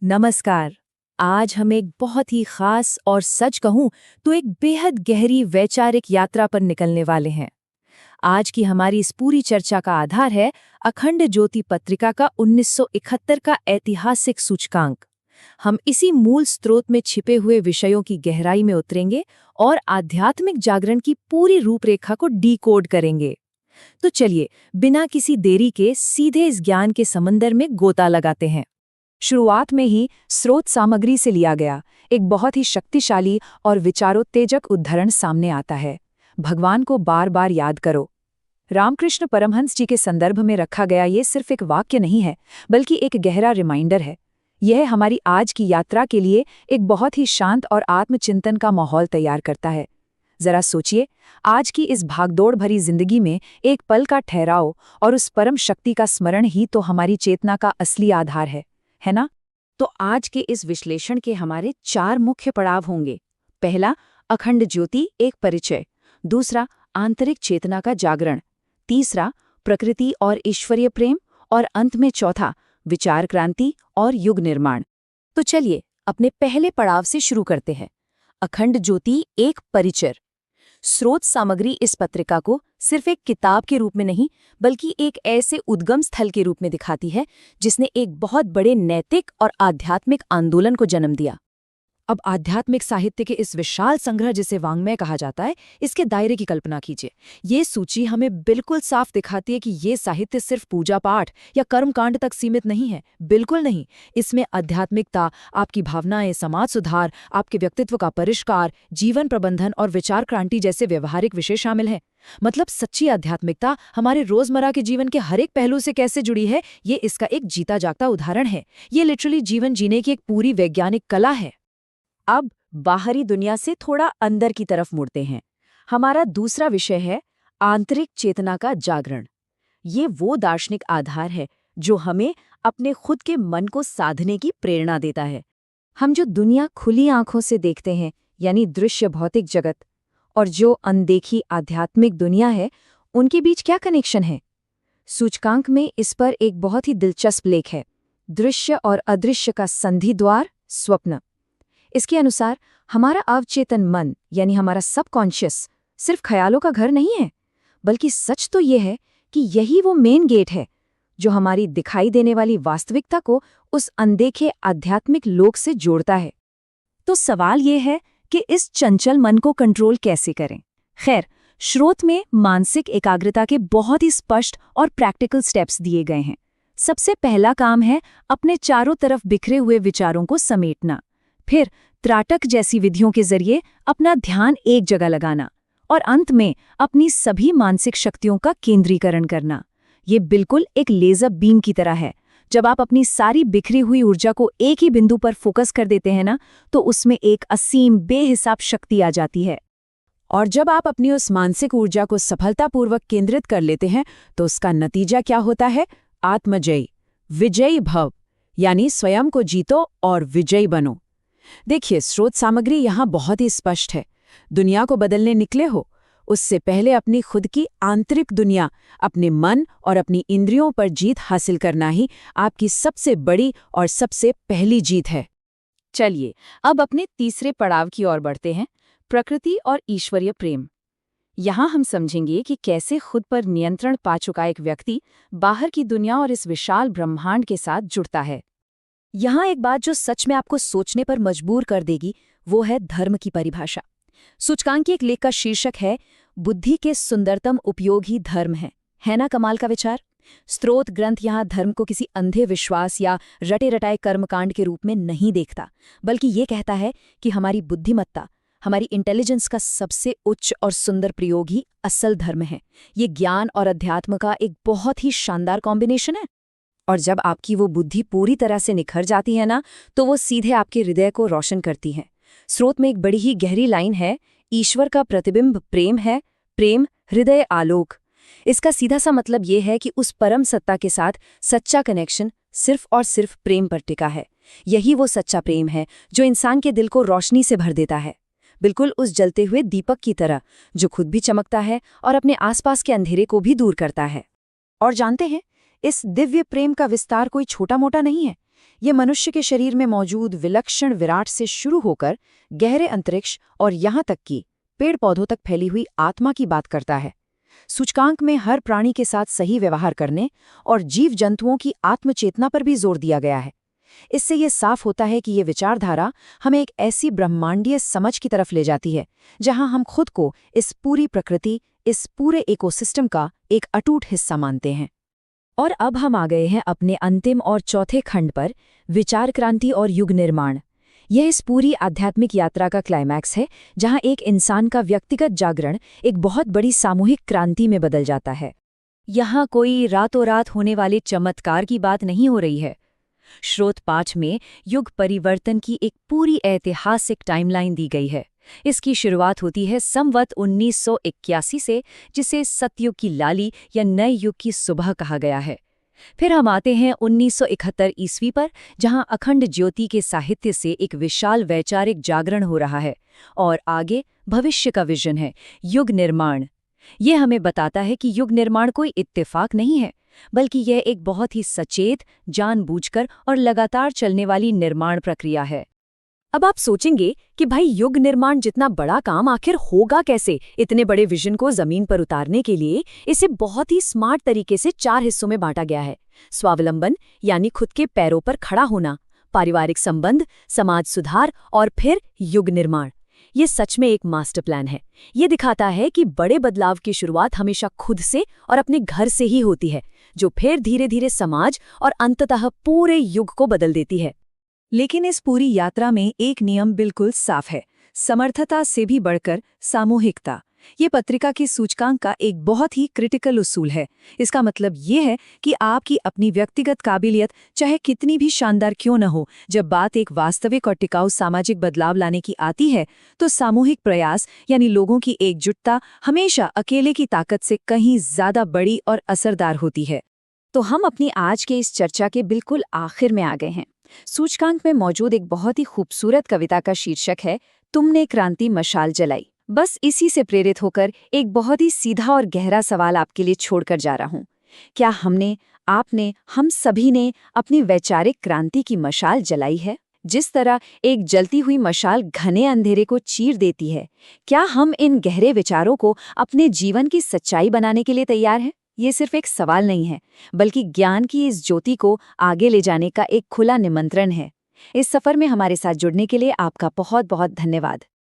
नमस्कार। आज हम एक बहुत ही खास और सच कहूं तो एक बेहद गहरी वैचारिक यात्रा पर निकलने वाले हैं। आज की हमारी इस पूरी चर्चा का आधार है अखंड ज्योति पत्रिका का 1971 का ऐतिहासिक सूचकांक। हम इसी मूल स्रोत में छिपे हुए विषयों की गहराई में उतरेंगे और आध्यात्मिक जागरण की पूरी रूपरेखा को डीकोड करेंगे। तो चलिए, बिना किसी देरी के सीधे इस ज्ञान के समंदर में गोता लगाते हैं। शुरुआत में ही स्रोत सामग्री से लिया गया एक बहुत ही शक्तिशाली और विचारोत्तेजक उद्धरण सामने आता है। भगवान को बार बार याद करो। रामकृष्ण परमहंस जी के संदर्भ में रखा गया ये सिर्फ एक वाक्य नहीं है, बल्कि एक गहरा रिमाइंडर है। यह हमारी आज की यात्रा के लिए एक बहुत ही शांत और आत्मचिंतन का माहौल तैयार करता है। जरा सोचिए, आज की इस भागदौड़ भरी जिंदगी में एक पल का ठहराव और उस परम शक्ति का स्मरण ही तो हमारी चेतना का असली आधार है ना? तो आज के इस विश्लेषण के हमारे 4 मुख्य पड़ाव होंगे। पहला, अखंड ज्योति एक परिचय। दूसरा, आंतरिक चेतना का जागरण। तीसरा, प्रकृति और ईश्वरीय प्रेम। और अंत में चौथा, विचार क्रांति और युग निर्माण। तो चलिए अपने पहले पड़ाव से शुरू करते हैं। अखंड ज्योति एक परिचय। स्रोत सामग्री इस पत्रिका को सिर्फ एक किताब के रूप में नहीं, बल्कि एक ऐसे उद्गम स्थल के रूप में दिखाती है जिसने एक बहुत बड़े नैतिक और आध्यात्मिक आंदोलन को जन्म दिया। अब आध्यात्मिक साहित्य के इस विशाल संग्रह जिसे वाङ्मय कहा जाता है, इसके दायरे की कल्पना कीजिए। ये सूची हमें बिल्कुल साफ दिखाती है कि ये साहित्य सिर्फ पूजा पाठ या कर्मकांड तक सीमित नहीं है। बिल्कुल नहीं। इसमें आध्यात्मिकता, आपकी भावनाएं, समाज सुधार, आपके व्यक्तित्व का परिष्कार, जीवन प्रबंधन और विचार क्रांति जैसे व्यवहारिक विषय शामिल हैं। मतलब सच्ची आध्यात्मिकता हमारे रोजमर्रा के जीवन के हर एक पहलू से कैसे जुड़ी है, ये इसका एक जीता जागता उदाहरण है। ये लिटरली जीवन जीने की एक पूरी वैज्ञानिक कला है। अब बाहरी दुनिया से थोड़ा अंदर की तरफ मुड़ते हैं। हमारा दूसरा विषय है आंतरिक चेतना का जागरण। ये वो दार्शनिक आधार है जो हमें अपने खुद के मन को साधने की प्रेरणा देता है। हम जो दुनिया खुली आंखों से देखते हैं, यानी दृश्य भौतिक जगत, और जो अनदेखी आध्यात्मिक दुनिया है, उनके बीच क्या कनेक्शन है? सूचकांक में इस पर एक बहुत ही दिलचस्प लेख है, दृश्य और अदृश्य का संधि द्वार, स्वप्न। इसके अनुसार हमारा अवचेतन मन, यानी हमारा सबकॉन्शियस, सिर्फ ख्यालों का घर नहीं है, बल्कि सच तो ये है कि यही वो मेन गेट है जो हमारी दिखाई देने वाली वास्तविकता को उस अनदेखे आध्यात्मिक लोक से जोड़ता है। तो सवाल ये है कि इस चंचल मन को कंट्रोल कैसे करें? खैर, स्रोत में मानसिक एकाग्रता के बहुत ही स्पष्ट और प्रैक्टिकल स्टेप्स दिए गए हैं। सबसे पहला काम है अपने चारों तरफ बिखरे हुए विचारों को समेटना। फिर त्राटक जैसी विधियों के जरिए अपना ध्यान एक जगह लगाना, और अंत में अपनी सभी मानसिक शक्तियों का केंद्रीकरण करना। ये बिल्कुल एक लेजर बीम की तरह है। जब आप अपनी सारी बिखरी हुई ऊर्जा को एक ही बिंदु पर फोकस कर देते हैं ना, तो उसमें एक असीम बेहिसाब शक्ति आ जाती है। और जब आप अपनी उस मानसिक ऊर्जा को सफलतापूर्वक केंद्रित कर लेते हैं, तो उसका नतीजा क्या होता है? आत्मजयी, विजयी भव, यानी स्वयं को जीतो और विजयी बनो। देखिए, स्रोत सामग्री यहाँ बहुत ही स्पष्ट है। दुनिया को बदलने निकले हो, उससे पहले अपनी खुद की आंतरिक दुनिया, अपने मन और अपनी इंद्रियों पर जीत हासिल करना ही आपकी सबसे बड़ी और सबसे पहली जीत है। चलिए अब अपने तीसरे पड़ाव की ओर बढ़ते हैं, प्रकृति और ईश्वरीय प्रेम। यहाँ हम समझेंगे कि कैसे खुद पर नियंत्रण पा चुका एक व्यक्ति बाहर की दुनिया और इस विशाल ब्रह्मांड के साथ जुड़ता है। यहाँ एक बात जो सच में आपको सोचने पर मजबूर कर देगी, वो है धर्म की परिभाषा। सूचकांक के एक लेख का शीर्षक है, बुद्धि के सुंदरतम उपयोग ही धर्म है ना कमाल का विचार? स्रोत ग्रंथ यहाँ धर्म को किसी अंधे विश्वास या रटे रटाए कर्मकांड के रूप में नहीं देखता, बल्कि ये कहता है कि हमारी बुद्धिमत्ता, हमारी इंटेलिजेंस का सबसे उच्च और सुंदर प्रयोग ही असल धर्म है। ये ज्ञान और अध्यात्म का एक बहुत ही शानदार कॉम्बिनेशन है। और जब आपकी वो बुद्धि पूरी तरह से निखर जाती है ना, तो वो सीधे आपके हृदय को रोशन करती है। स्रोत में एक बड़ी ही गहरी लाइन है, ईश्वर का प्रतिबिंब प्रेम है, प्रेम हृदय आलोक। इसका सीधा सा मतलब ये है कि उस परम सत्ता के साथ सच्चा कनेक्शन सिर्फ और सिर्फ प्रेम पर टिका है। यही वो सच्चा प्रेम है जो इंसान के दिल को रोशनी से भर देता है, बिल्कुल उस जलते हुए दीपक की तरह जो खुद भी चमकता है और अपने आसपास के अंधेरे को भी दूर करता है। और जानते हैं, इस दिव्य प्रेम का विस्तार कोई छोटा मोटा नहीं है। ये मनुष्य के शरीर में मौजूद विलक्षण विराट से शुरू होकर गहरे अंतरिक्ष और यहाँ तक कि पेड़ पौधों तक फैली हुई आत्मा की बात करता है। सूचकांक में हर प्राणी के साथ सही व्यवहार करने और जीव जंतुओं की आत्मचेतना पर भी जोर दिया गया है। इससे ये साफ होता है कि ये विचारधारा हमें एक ऐसी ब्रह्मांडीय समझ की तरफ ले जाती है जहां हम खुद को इस पूरी प्रकृति, इस पूरे इकोसिस्टम का एक अटूट हिस्सा मानते हैं। और अब हम आ गए हैं अपने अंतिम और चौथे खंड पर, विचार क्रांति और युग निर्माण। यह इस पूरी आध्यात्मिक यात्रा का क्लाइमैक्स है, जहां एक इंसान का व्यक्तिगत जागरण एक बहुत बड़ी सामूहिक क्रांति में बदल जाता है। यहाँ कोई रातों रात होने वाले चमत्कार की बात नहीं हो रही है। स्रोत 5 में युग परिवर्तन की एक पूरी ऐतिहासिक टाइमलाइन दी गई है। इसकी शुरुआत होती है संवत 1981 से, जिसे सतयुग की लाली या नए युग की सुबह कहा गया है। फिर हम आते हैं 1971 ईस्वी पर, जहां अखंड ज्योति के साहित्य से एक विशाल वैचारिक जागरण हो रहा है। और आगे भविष्य का विजन है, युग निर्माण। यह हमें बताता है कि युग निर्माण कोई इत्तेफाक नहीं है, बल्कि यह एक बहुत ही सचेत, जानबूझकर और लगातार चलने वाली निर्माण प्रक्रिया है। अब आप सोचेंगे कि भाई युग निर्माण जितना बड़ा काम आखिर होगा कैसे? इतने बड़े विजन को जमीन पर उतारने के लिए इसे बहुत ही स्मार्ट तरीके से 4 हिस्सों में बांटा गया है। स्वावलंबन यानी खुद के पैरों पर खड़ा होना, पारिवारिक संबंध, समाज सुधार और फिर युग निर्माण। ये सच में एक मास्टर प्लान है। ये दिखाता है कि बड़े बदलाव की शुरुआत हमेशा खुद से और अपने घर से ही होती है, जो फिर धीरे धीरे समाज और अंततः पूरे युग को बदल देती है। लेकिन इस पूरी यात्रा में एक नियम बिल्कुल साफ है, समर्थता से भी बढ़कर सामूहिकता। ये पत्रिका की सूचकांक का एक बहुत ही क्रिटिकल उसूल है। इसका मतलब ये है कि आपकी अपनी व्यक्तिगत काबिलियत चाहे कितनी भी शानदार क्यों न हो, जब बात एक वास्तविक और टिकाऊ सामाजिक बदलाव लाने की आती है, तो सामूहिक प्रयास यानी लोगों की एकजुटता हमेशा अकेले की ताकत से कहीं ज्यादा बड़ी और असरदार होती है। तो हम अपनी आज के इस चर्चा के बिल्कुल आखिर में आ गए हैं। सूचकांक में मौजूद एक बहुत ही खूबसूरत कविता का शीर्षक है, तुमने क्रांति मशाल जलाई। बस इसी से प्रेरित होकर एक बहुत ही सीधा और गहरा सवाल आपके लिए छोड़कर जा रहा हूं। क्या हमने, आपने, हम सभी ने अपनी वैचारिक क्रांति की मशाल जलाई है? जिस तरह एक जलती हुई मशाल घने अंधेरे को चीर देती है, क्या हम इन गहरे विचारों को अपने जीवन की सच्चाई बनाने के लिए तैयार हैं? ये सिर्फ एक सवाल नहीं है, बल्कि ज्ञान की इस ज्योति को आगे ले जाने का एक खुला निमंत्रण है। इस सफर में हमारे साथ जुड़ने के लिए आपका बहुत बहुत धन्यवाद।